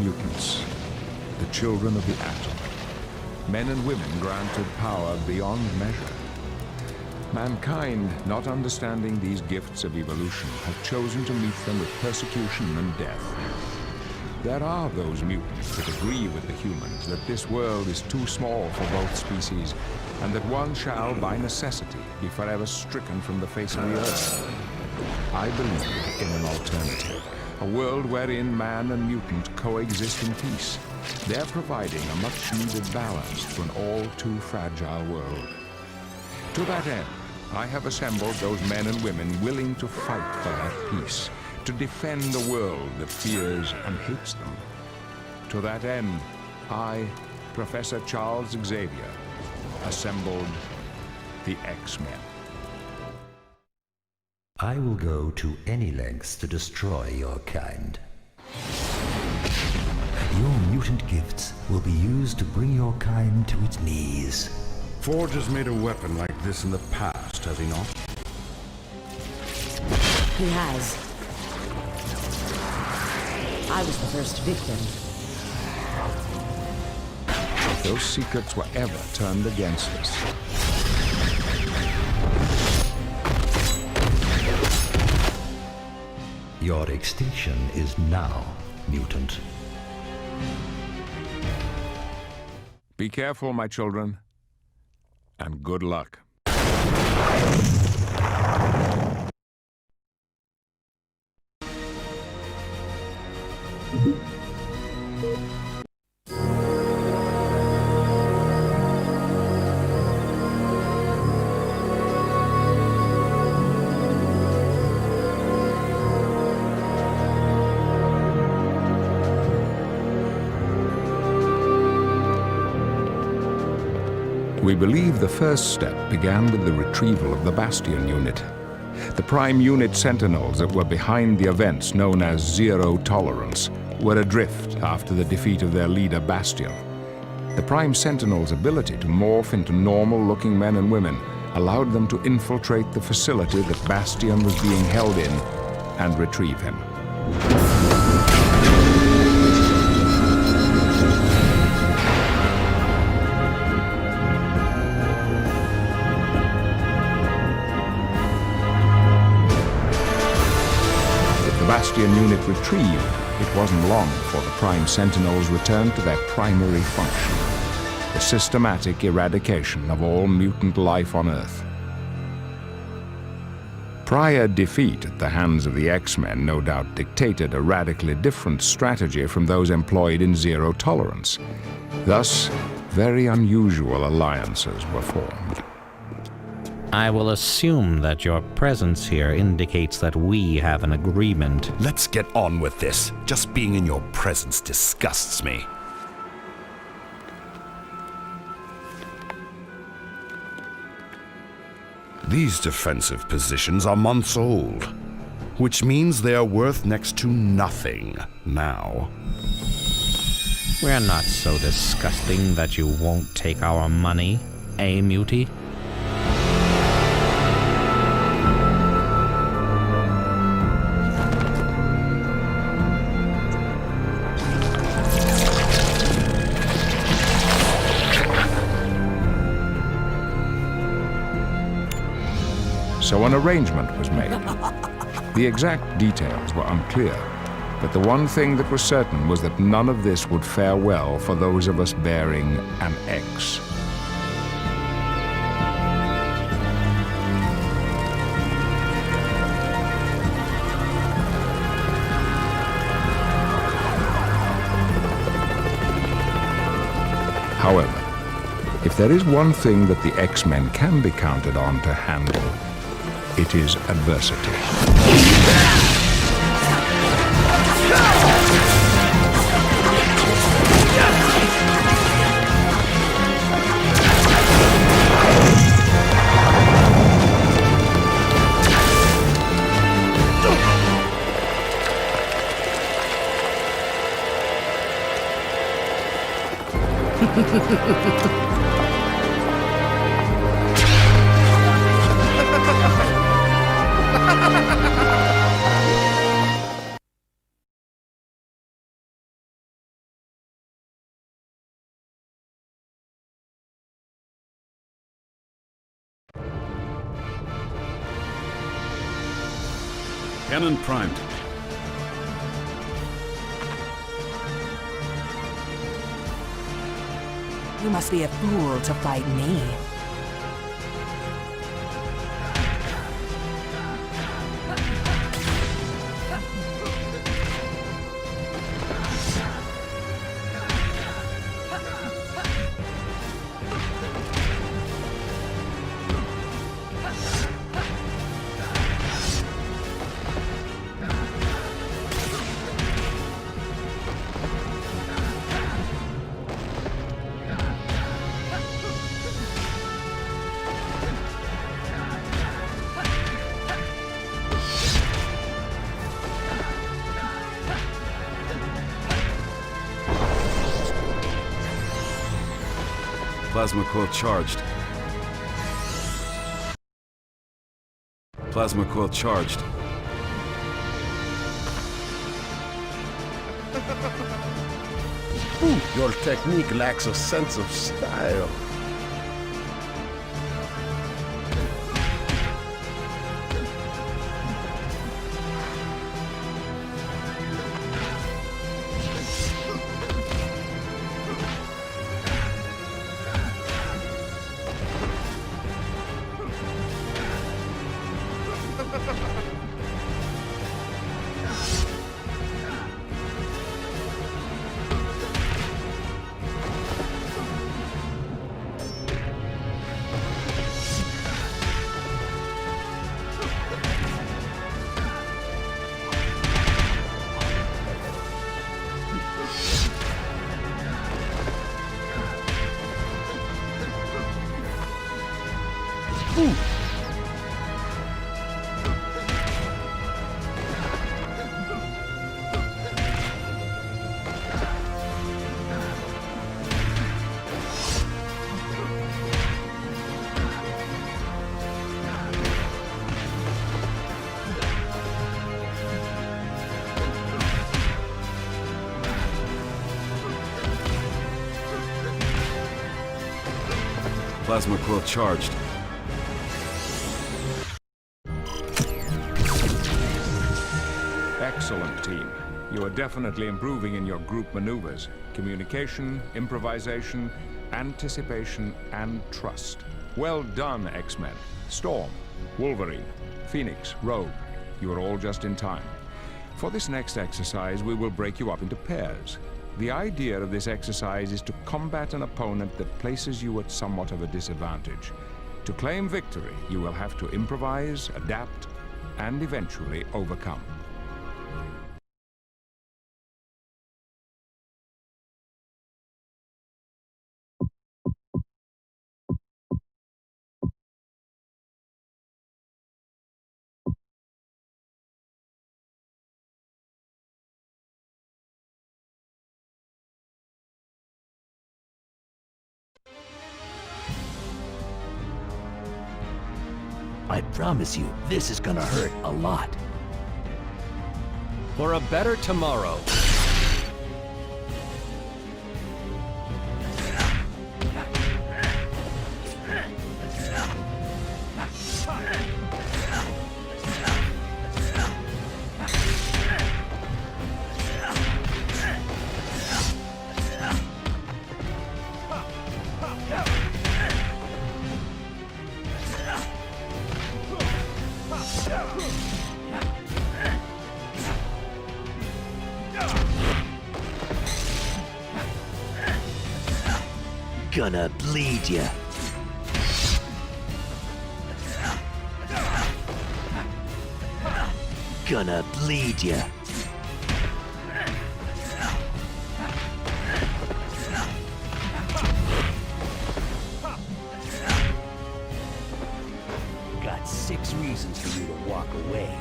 mutants, the children of the atom. Men and women granted power beyond measure. Mankind, not understanding these gifts of evolution, have chosen to meet them with persecution and death. There are those mutants that agree with the humans that this world is too small for both species, and that one shall, by necessity, be forever stricken from the face of the earth. I believe in an alternative, a world wherein man and mutant coexist in peace. They're providing a much-needed balance to an all-too-fragile world. To that end, I have assembled those men and women willing to fight for that peace, to defend the world that fears and hates them. To that end, I, Professor Charles Xavier, assembled the X-Men. I will go to any lengths to destroy your kind. Your mutant gifts will be used to bring your kind to its knees. Forge has made a weapon like this in the past, has he not? He has. I was the first victim. If those secrets were ever turned against us, Your extinction is now, mutant. be careful, my children, and good luck. We believe the first step began with the retrieval of the Bastion unit. The Prime Unit Sentinels that were behind the events known as Zero Tolerance were adrift after the defeat of their leader Bastion. The Prime Sentinels' ability to morph into normal-looking men and women allowed them to infiltrate the facility that Bastion was being held in and retrieve him. Bastion unit retrieved, it wasn't long before the Prime Sentinels returned to their primary function, the systematic eradication of all mutant life on Earth. Prior defeat at the hands of the X-Men no doubt dictated a radically different strategy from those employed in Zero Tolerance. Thus, very unusual alliances were formed. I will assume that your presence here indicates that we have an agreement. Let's get on with this. Just being in your presence disgusts me. These defensive positions are months old, which means they are worth next to nothing now. We're not so disgusting that you won't take our money, eh, Mutie? So an arrangement was made. The exact details were unclear, but the one thing that was certain was that none of this would fare well for those of us bearing an X. However, if there is one thing that the X-Men can be counted on to handle, it is adversity. Cannon primed. You must be a fool to fight me. Plasma coil charged. Plasma coil charged. Your technique lacks a sense of style. Plasma coil charged. Excellent, team. You are definitely improving in your group maneuvers. Communication, improvisation, anticipation, and trust. Well done, X-Men. Storm, Wolverine, Phoenix, Rogue. You are all just in time. For this next exercise, we will break you up into pairs. The idea of this exercise is to combat an opponent that places you at somewhat of a disadvantage. To claim victory, you will have to improvise, adapt, and eventually overcome. I promise you, this is gonna hurt a lot. For a better tomorrow. Gonna bleed ya. Gonna bleed ya. Got 6 reasons for you to walk away.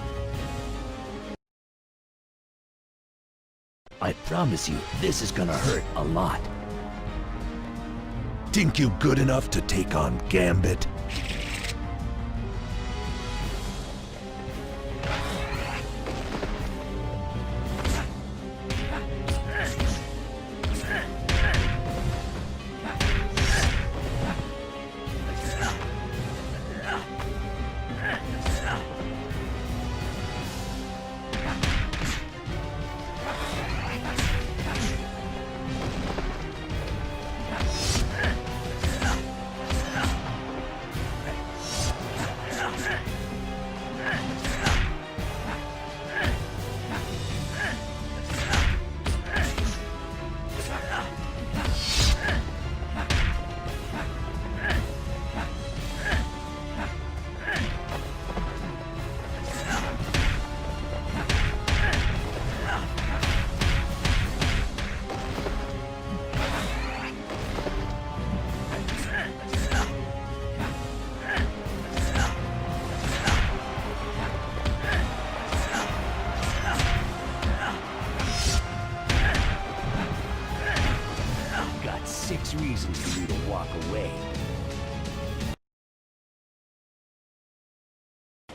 I promise you, this is gonna hurt a lot. Think you good enough to take on Gambit?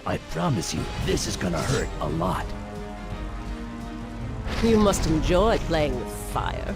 I promise you, this is gonna hurt a lot. You must enjoy playing with fire.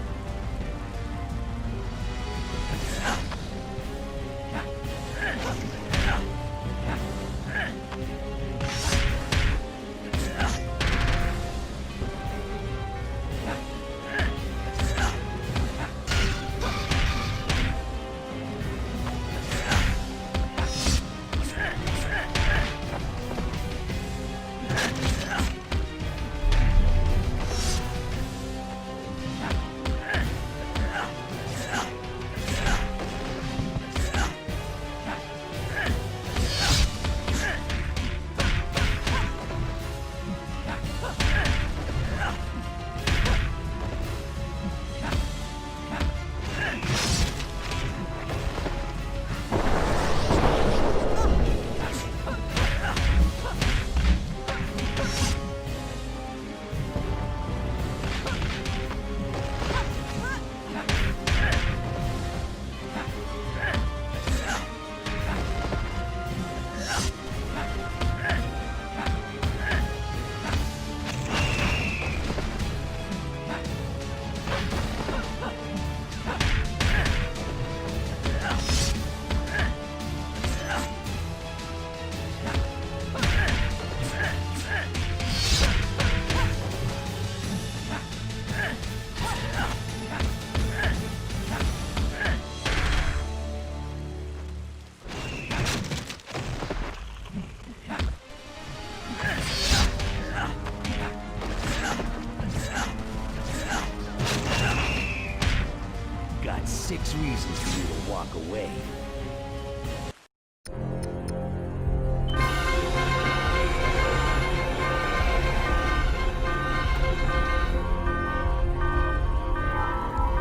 Got 6 reasons for you to walk away.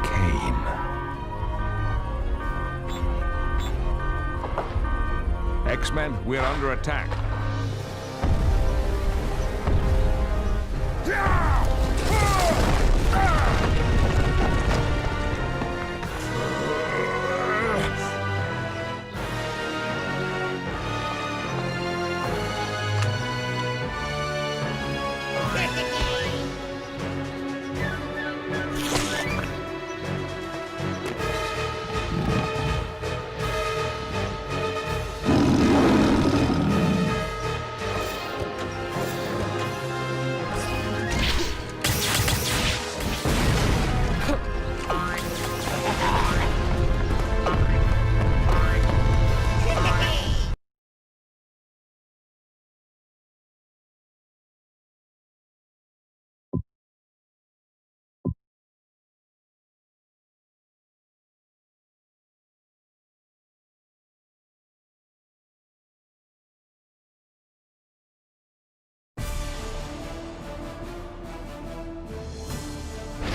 Cain. X-Men, we're under attack.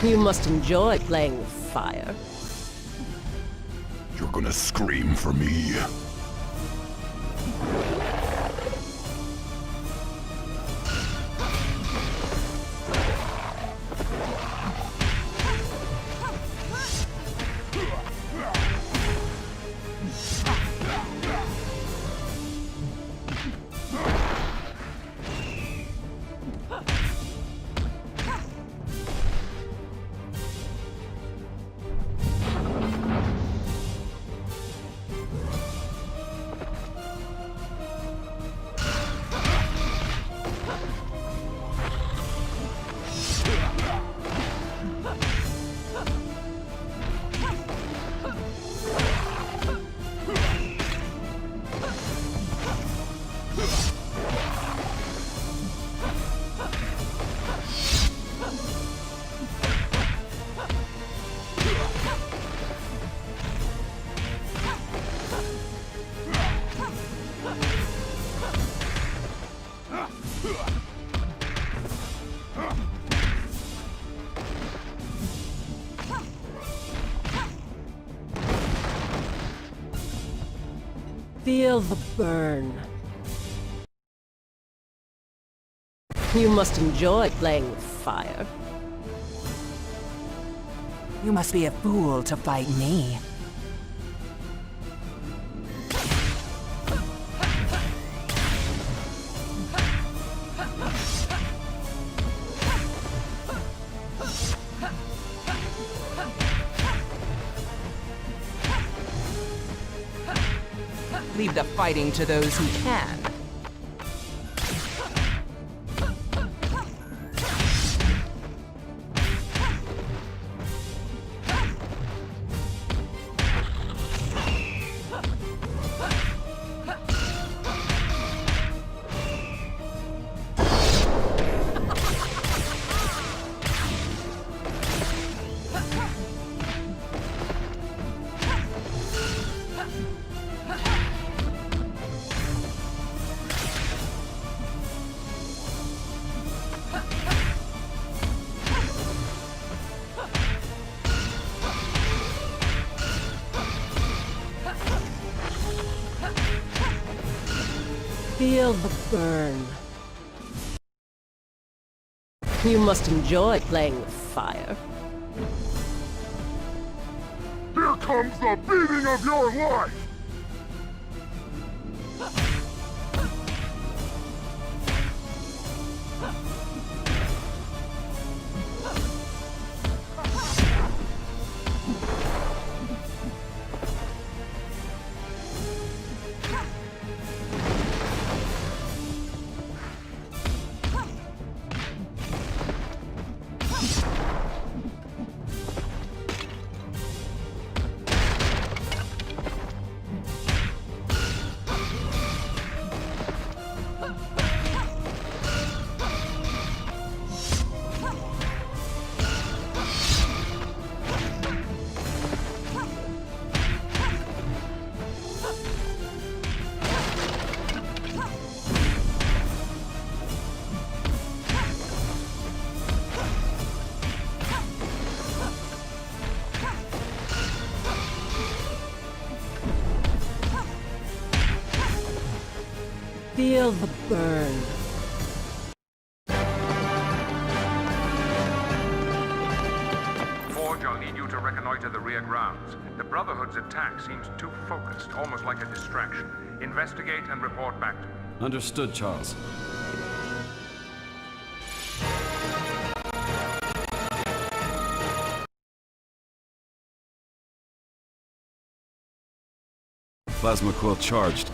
You must enjoy playing with fire. You're gonna scream for me. Feel the burn. You must enjoy playing with fire. You must be a fool to fight me. the fighting to those who can. Feel the burn. You must enjoy playing with fire. Here comes the beating of your life! Feel the burn. Forge, I'll need you to reconnoiter the rear grounds. The Brotherhood's attack seems too focused, almost like a distraction. Investigate and report back to me. Understood, Charles. Plasma coil charged.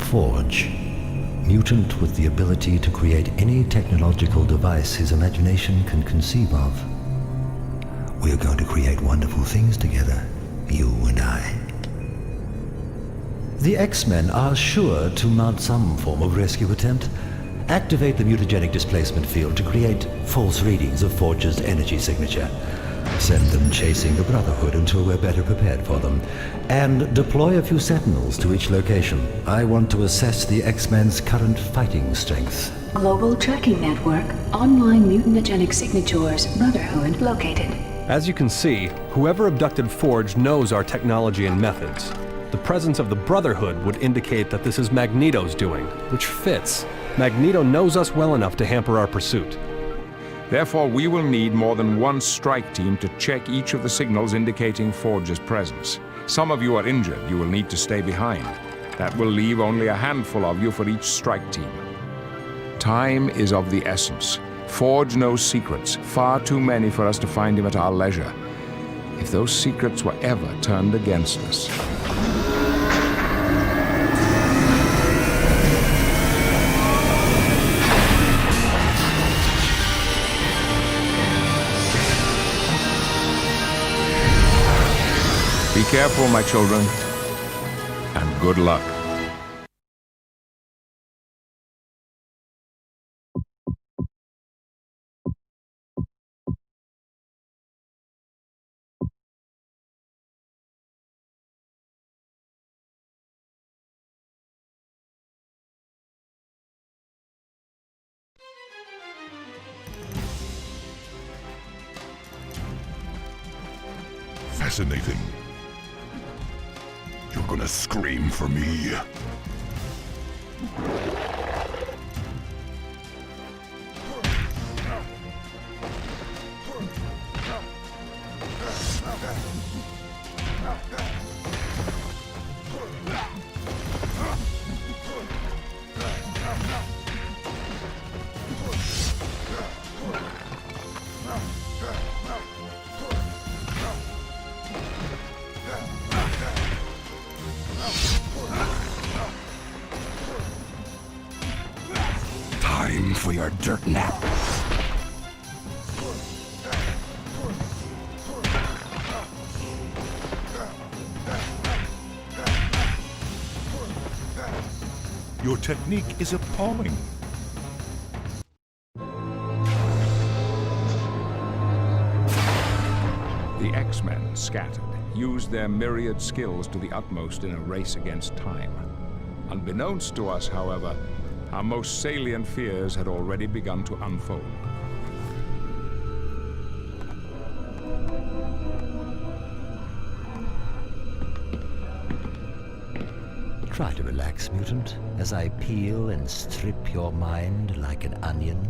Forge. Mutant with the ability to create any technological device his imagination can conceive of. We are going to create wonderful things together, you and I. The X-Men are sure to mount some form of rescue attempt. Activate the mutagenic displacement field to create false readings of Forge's energy signature. Send them chasing the Brotherhood until we're better prepared for them. And deploy a few Sentinels to each location. I want to assess the X-Men's current fighting strength. Global tracking network. Online mutagenic signatures. Brotherhood located. As you can see, whoever abducted Forge knows our technology and methods. The presence of the Brotherhood would indicate that this is Magneto's doing, which fits. Magneto knows us well enough to hamper our pursuit. Therefore, we will need more than one strike team to check each of the signals indicating Forge's presence. Some of you are injured. You will need to stay behind. That will leave only a handful of you for each strike team. Time is of the essence. Forge knows secrets, far too many for us to find him at our leisure. If those secrets were ever turned against us. Be careful, my children, and good luck. Fascinating. You're gonna scream for me. Time for your dirt nap. Your technique is appalling. The X-Men, scattered, used their myriad skills to the utmost in a race against time. Unbeknownst to us, however, our most salient fears had already begun to unfold. Try to relax, mutant, as I peel and strip your mind like an onion.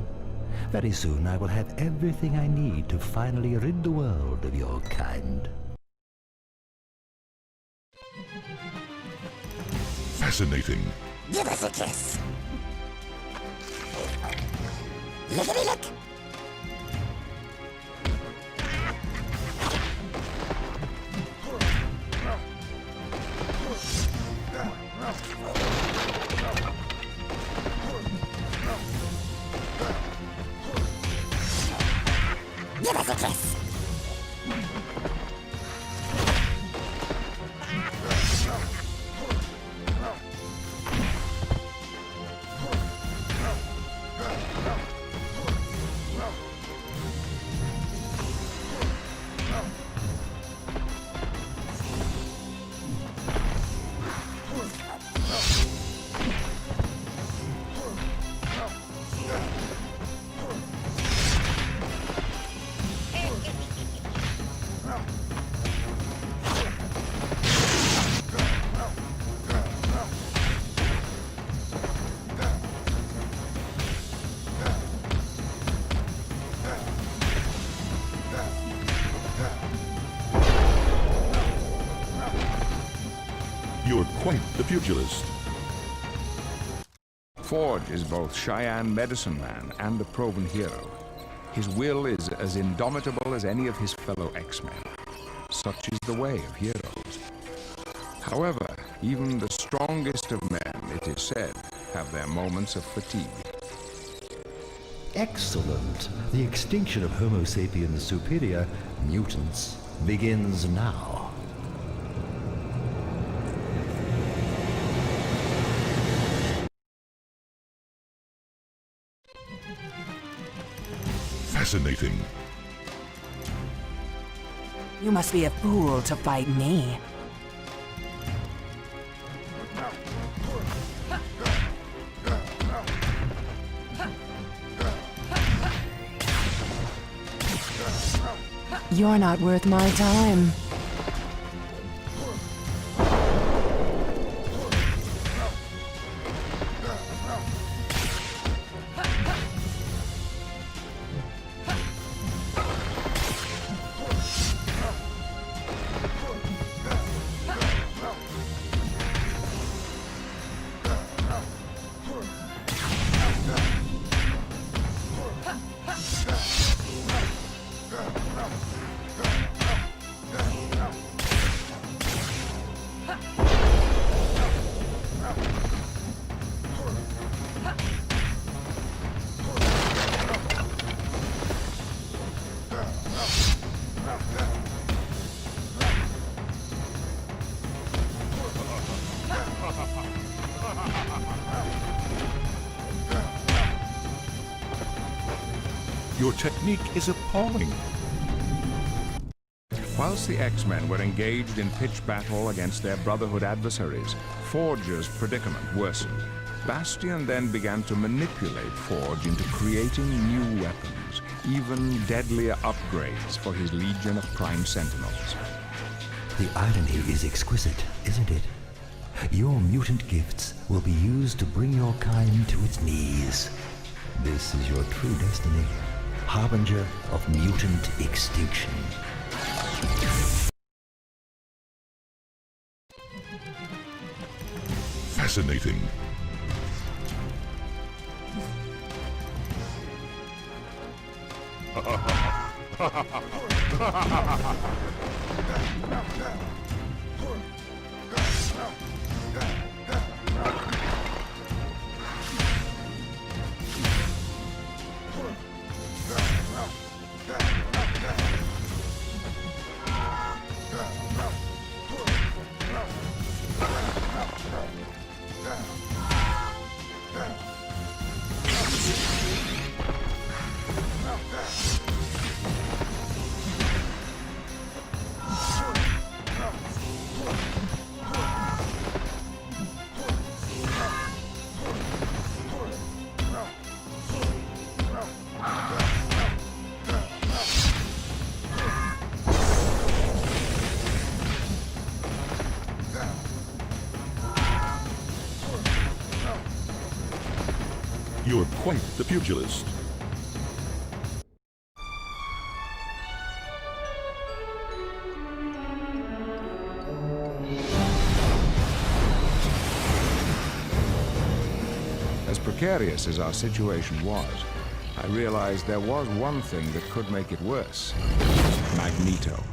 Very soon I will have everything I need to finally rid the world of your kind. Fascinating. Give us a kiss. Lickety lick. Give us a kiss. You're quite the pugilist. Forge is both Cheyenne medicine man and a proven hero. His will is as indomitable as any of his fellow X-Men. Such is the way of heroes. However, even the strongest of men, it is said, have their moments of fatigue. Excellent. The extinction of Homo sapiens superior, mutants, begins now. Fascinating. You must be a fool to fight me. You're not worth my time. Your technique is appalling. Whilst the X-Men were engaged in pitched battle against their Brotherhood adversaries, Forge's predicament worsened. Bastion then began to manipulate Forge into creating new weapons, even deadlier upgrades for his legion of Prime Sentinels. The irony is exquisite, isn't it? Your mutant gifts will be used to bring your kind to its knees. This is your true destiny, harbinger of mutant extinction. Fascinating. You're quite the pugilist. As precarious as our situation was, I realized there was one thing that could make it worse: Magneto.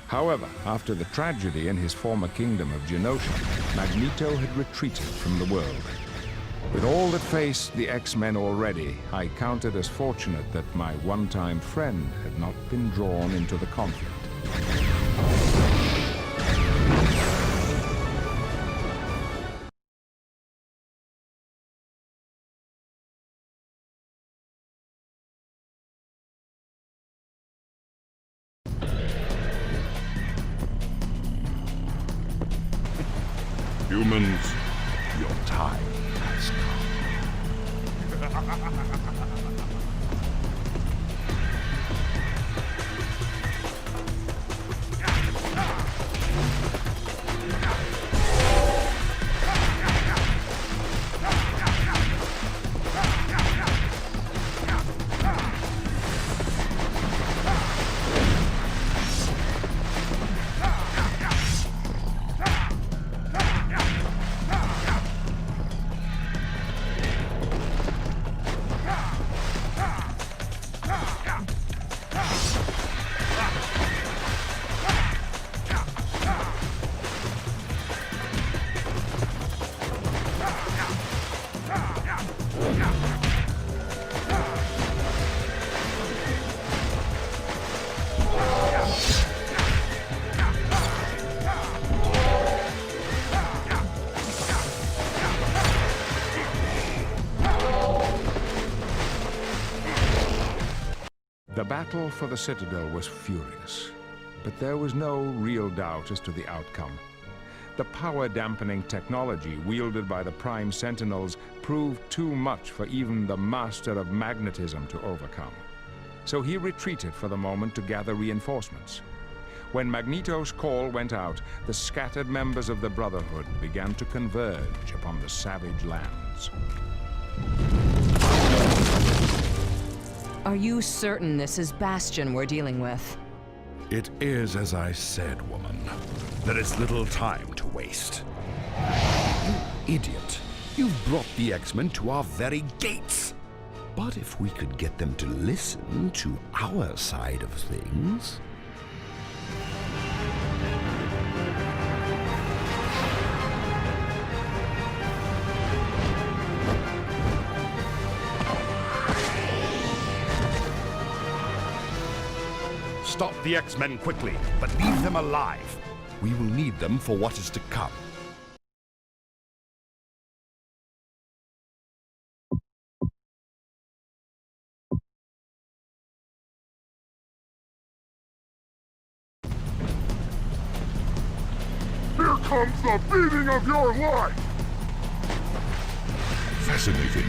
However, after the tragedy in his former kingdom of Genosha, Magneto had retreated from the world. With all that faced the X-Men already, I counted as fortunate that my one-time friend had not been drawn into the conflict. Humans, your time has come. The battle for the Citadel was furious, but there was no real doubt as to the outcome. The power-dampening technology wielded by the Prime Sentinels proved too much for even the Master of Magnetism to overcome. so he retreated for the moment to gather reinforcements. When Magneto's call went out, the scattered members of the Brotherhood began to converge upon the savage lands. Are you certain this is Bastion we're dealing with? It is as I said, woman. There is little time to waste. You idiot. You've brought the X-Men to our very gates. But if we could get them to listen to our side of things... Stop the X-Men quickly, but leave them alive. We will need them for what is to come. Here comes the beating of your life! Fascinating.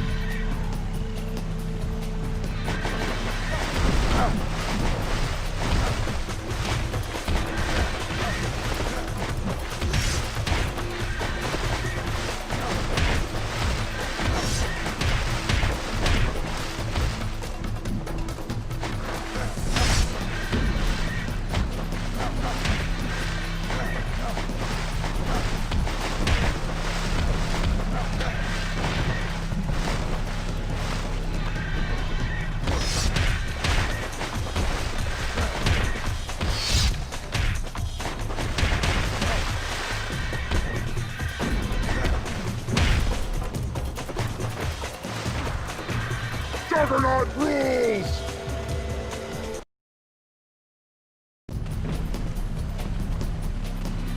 Juggernaut rules!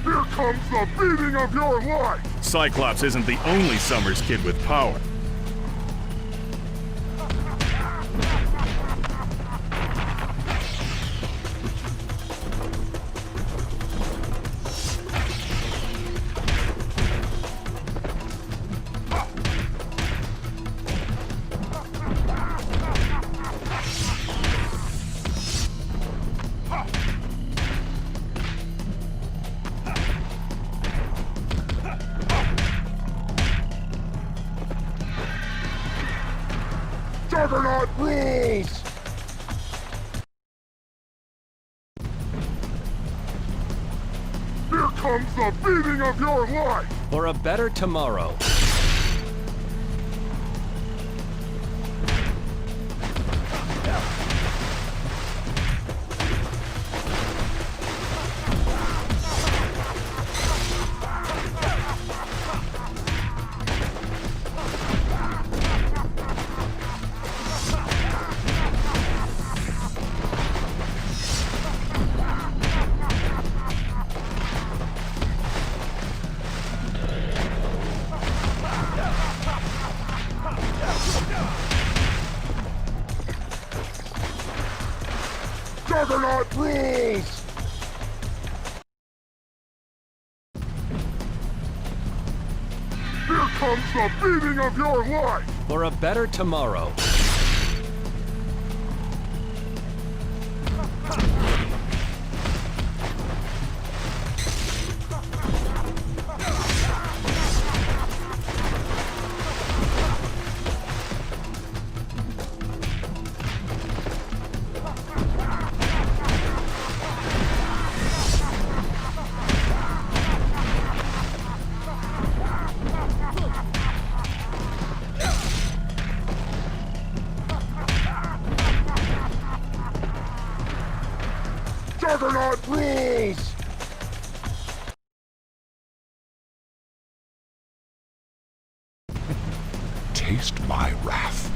Here comes the beating of your life! Cyclops isn't the only Summers kid with power. Juggernaut rules! Here comes the beating of your life! For a better tomorrow. Juggernaut rules! Here comes the beating of your life! For a better tomorrow. Juggernaut rules! Taste my wrath.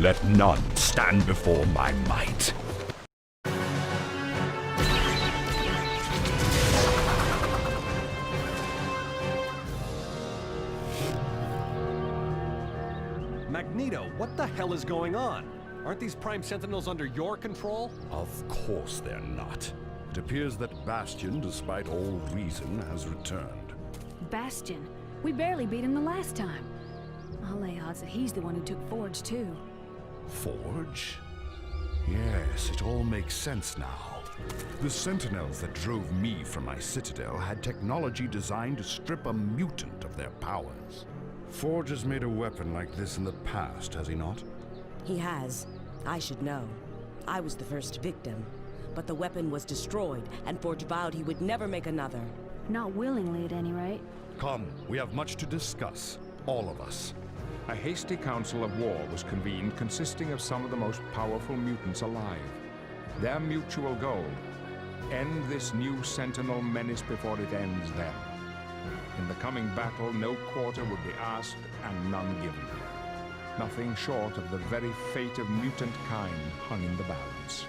Let none stand before my might. Magneto, what the hell is going on? Aren't these Prime Sentinels under your control? Of course they're not. It appears that Bastion, despite all reason, has returned. Bastion? We barely beat him the last time. I'll lay odds that he's the one who took Forge, too. Forge? Yes, it all makes sense now. The Sentinels that drove me from my citadel had technology designed to strip a mutant of their powers. Forge has made a weapon like this in the past, has he not? He has. I should know. I was the first victim. But the weapon was destroyed, and Forge vowed he would never make another. Not willingly, at any rate. Come, we have much to discuss. All of us. A hasty council of war was convened consisting of some of the most powerful mutants alive. Their mutual goal: end this new Sentinel menace before it ends them. In the coming battle, no quarter would be asked and none given. Nothing short of the very fate of mutant kind hung in the balance.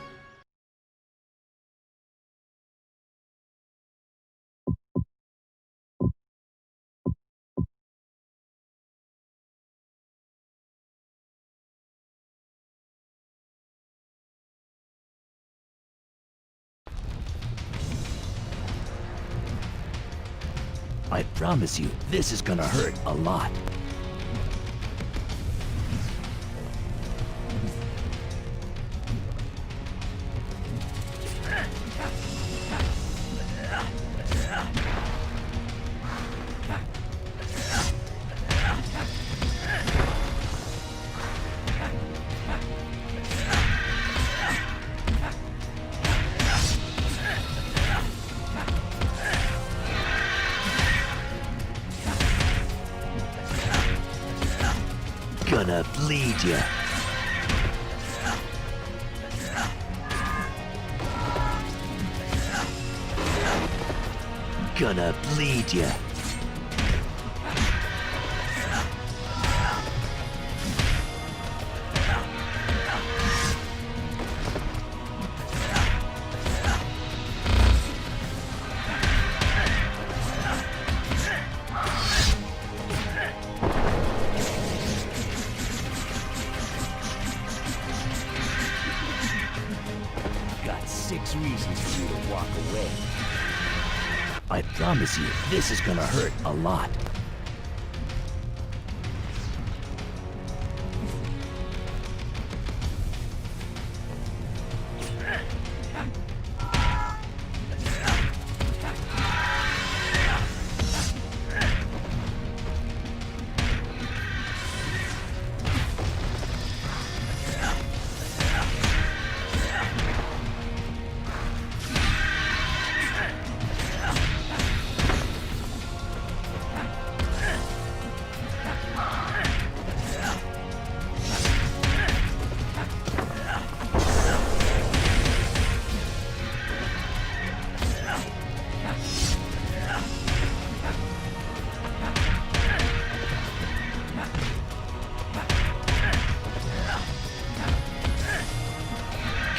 I promise you, this is gonna hurt a lot. Gonna bleed ya. Gonna bleed ya. Got 6 reasons for you to walk away. I promise you, this is gonna hurt a lot.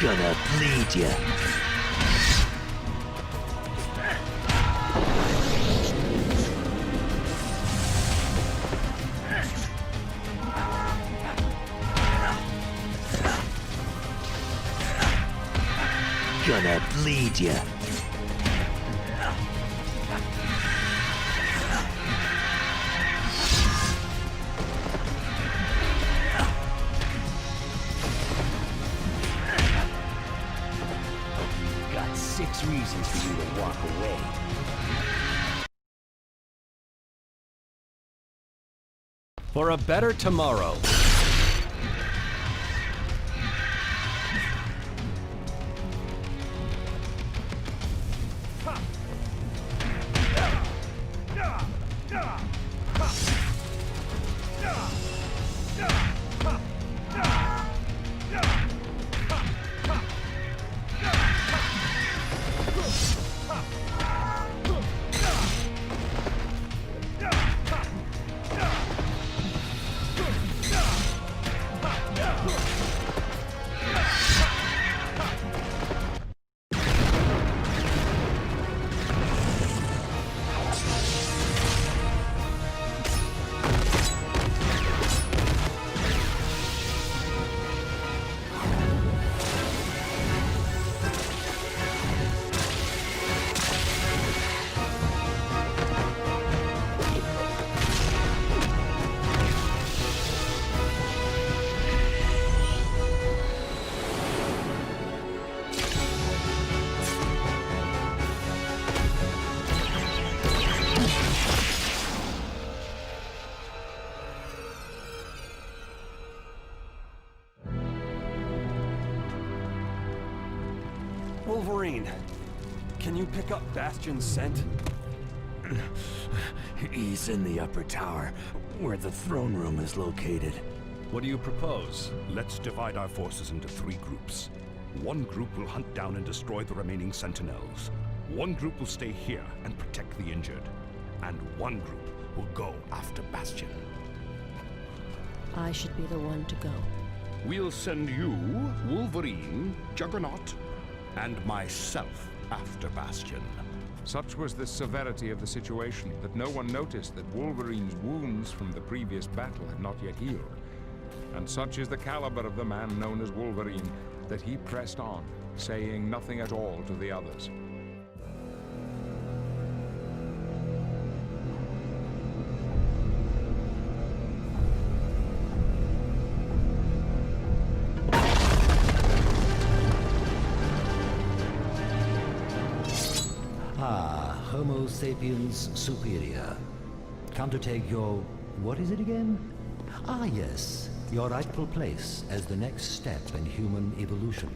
Gonna bleed ya. Gonna bleed ya. Got 6 reasons for you to walk away. For a better tomorrow. Wolverine, can you pick up Bastion's scent? He's in the upper tower, where the throne room is located. What do you propose? Let's divide our forces into 3 groups. One group will hunt down and destroy the remaining Sentinels. One group will stay here and protect the injured. And one group will go after Bastion. I should be the one to go. We'll send you, Wolverine, Juggernaut, and myself after Bastion. Such was the severity of the situation that no one noticed that Wolverine's wounds from the previous battle had not yet healed. And such is the caliber of the man known as Wolverine that he pressed on, saying nothing at all to the others. Homo sapiens superior. Come to take your... what is it again? Ah, yes. Your rightful place as the next step in human evolution.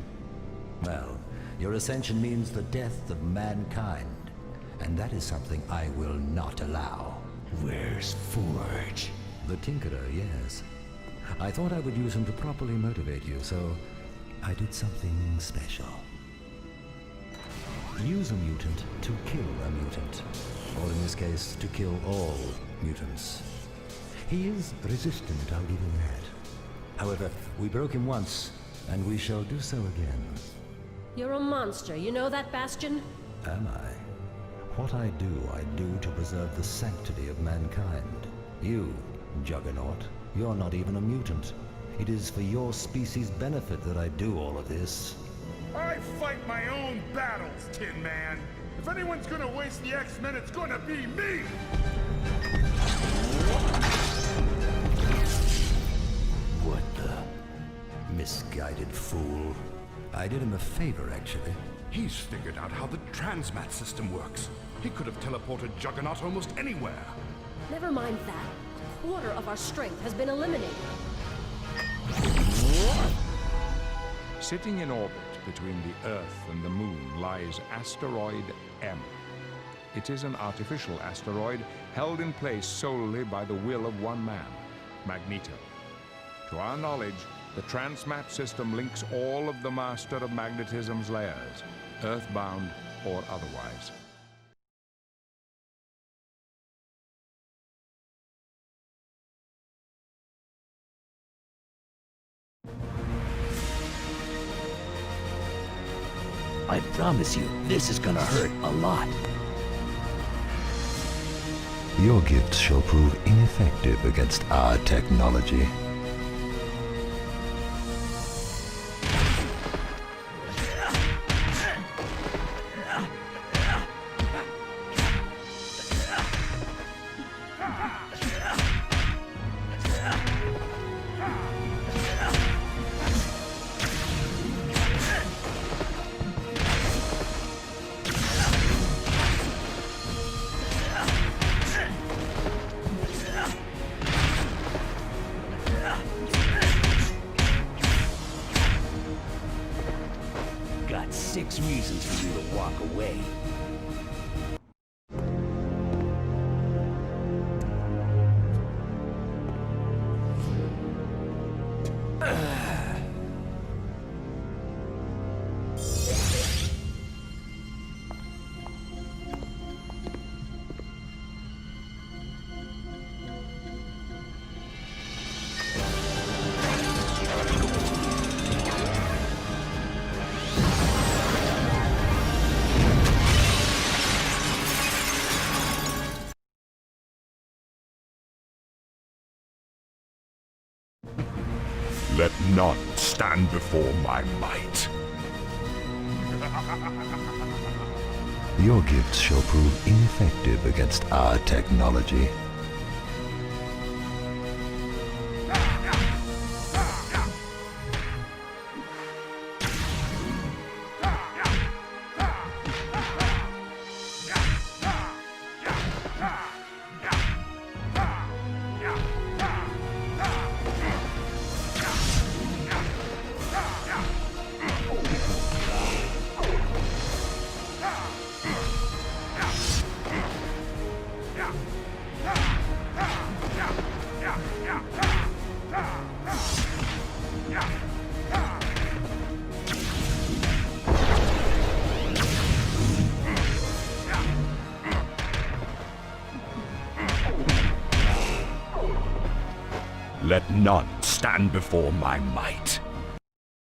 Well, your ascension means the death of mankind. And that is something I will not allow. Where's Forge? The Tinkerer, yes. I thought I would use him to properly motivate you, so I did something special. Use a mutant to kill a mutant. Or in this case, to kill all mutants. He is resistant, I'll give him that. However, we broke him once, and we shall do so again. You're a monster, you know that, Bastion? Am I? What I do to preserve the sanctity of mankind. You, Juggernaut, you're not even a mutant. It is for your species' benefit that I do all of this. I fight my own battles, Tin Man. If anyone's gonna waste the X-Men, it's gonna be me! What the... misguided fool. I did him a favor, actually. He's figured out how the transmat system works. He could have teleported Juggernaut almost anywhere. Never mind that. A quarter of our strength has been eliminated. Sitting in orbit between the Earth and the Moon lies Asteroid M. It is an artificial asteroid held in place solely by the will of one man, Magneto. To our knowledge, the Transmat system links all of the Master of Magnetism's layers, earthbound or otherwise. I promise you, this is gonna hurt a lot. Your gifts shall prove ineffective against our technology. Got 6 reasons for you to walk away. Let none stand before my might. Your gifts shall prove ineffective against our technology. Let none stand before my might.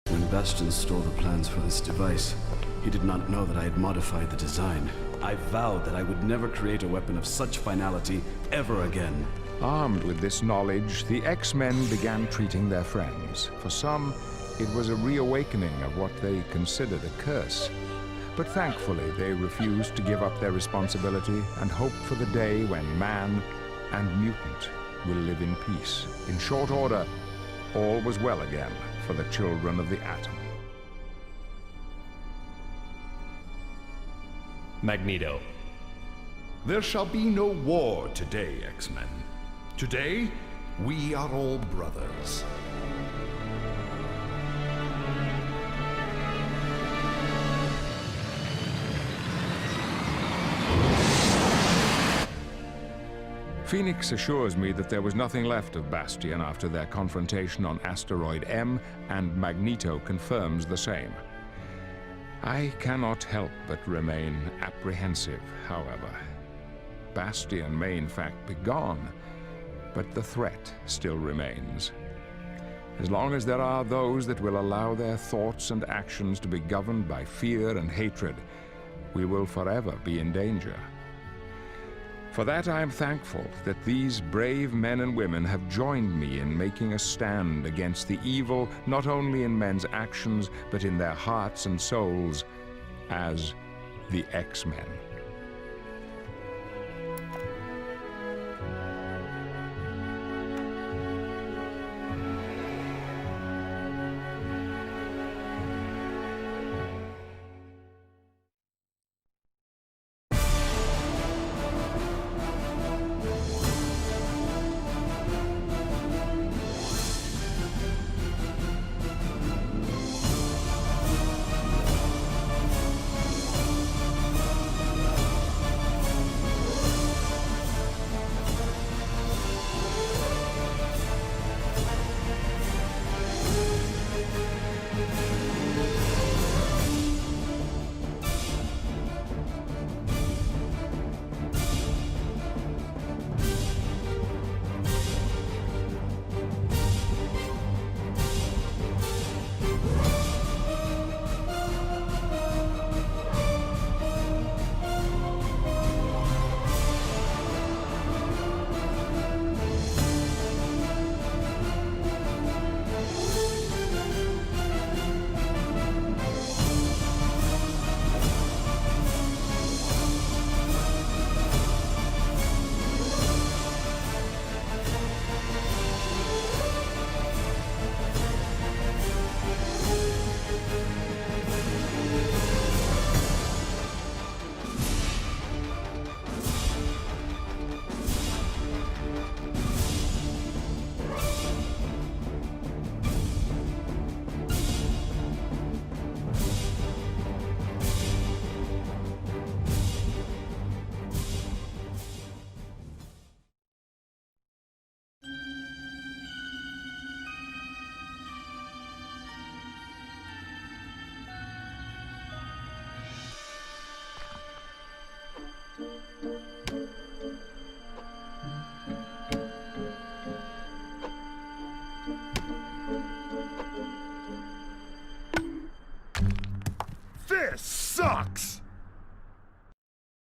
When Bastion stole the plans for this device, he did not know that I had modified the design. I vowed that I would never create a weapon of such finality ever again. Armed with this knowledge, the X-Men began treating their friends. For some, it was a reawakening of what they considered a curse. But thankfully, they refused to give up their responsibility and hoped for the day when man and mutant will live in peace. In short order, all was well again for the children of the Atom. Magneto. There shall be no war today, X-Men. Today, we are all brothers. Phoenix assures me that there was nothing left of Bastion after their confrontation on Asteroid M, and Magneto confirms the same. I cannot help but remain apprehensive, however. Bastion may in fact be gone, but the threat still remains. As long as there are those that will allow their thoughts and actions to be governed by fear and hatred, we will forever be in danger. For that I am thankful that these brave men and women have joined me in making a stand against the evil not only in men's actions but in their hearts and souls as the X-Men.